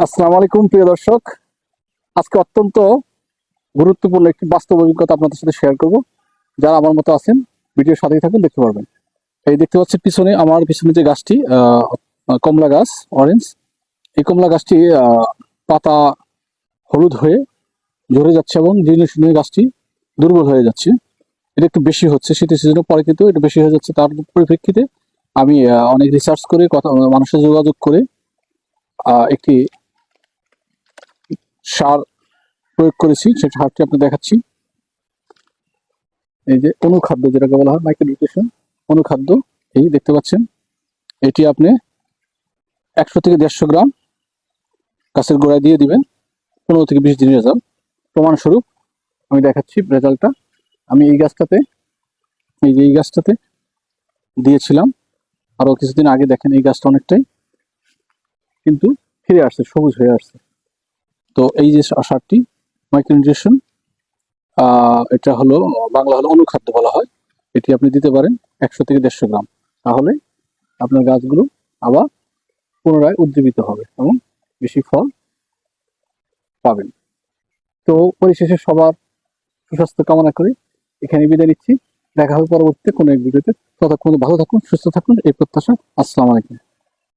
আসসালামু আলাইকুম প্রিয় দর্শক। আজকে অত্যন্ত গুরুত্বপূর্ণ একটি বাস্তব অভিজ্ঞতা আপনাদের সাথে শেয়ার করব। যারা আমার মতো আছেন ভিডিওর সাথেই থাকুন, দেখতে পারবেন। এই দেখতে পাচ্ছেন পিছনে, আমার পিছনে যে গাছটি কমলা গাছ, অরেঞ্জ। এই কমলা গাছটি পাতা হলুদ হয়ে ঝরে যাচ্ছে এবং দিনে দিনে গাছটি দুর্বল হয়ে যাচ্ছে। এটা একটু বেশি হচ্ছে শীতের সিজনের পরে, কিন্তু এটা বেশি হয়ে যাচ্ছে। তার পরিপ্রেক্ষিতে আমি অনেক রিসার্চ করে, কথা মানুষের যোগাযোগ করে একটি সার প্রয়োগ করেছি। সেই সারটি আপনি দেখাচ্ছি। এই যে অনুখাদ্য, যেটাকে বলা হয় মাইক্রো নিউট্রিশন অনুখাদ্য, এই দেখতে পাচ্ছেন। এটি আপনি 100 থেকে 150 গ্রাম গাছের গোড়ায় দিয়ে দিবেন। 15 থেকে 20 দিন রেজাল্ট। প্রমাণস্বরূপ আমি দেখাচ্ছি রেজাল্টটা। আমি এই গাছটাতে দিয়েছিলাম আরো কিছুদিন আগে। দেখেন এই গাছটা অনেকটাই কিন্তু ফিরে আসছে, সবুজ হয়ে আসছে। তো এই যে সারটি মাইক্রো নিউট্রিশন, এটা হলো বাংলা হলো অনুখাদ্য বলা হয়। এটি আপনি দিতে পারেন 100 থেকে 150 গ্রাম। তাহলে আপনার গাছগুলো আবার পুনরায় উজ্জীবিত হবে এবং বেশি ফল পাবেন। তো পরিশেষে সবার সুস্বাস্থ্য কামনা করে এখানে বিদায় নিচ্ছি। দেখা হবে পরবর্তীতে কোনো এক ভিডিওতে। ততক্ষণ ভালো থাকুন, সুস্থ থাকুন, এই প্রত্যাশা। আসসালামু আলাইকুম।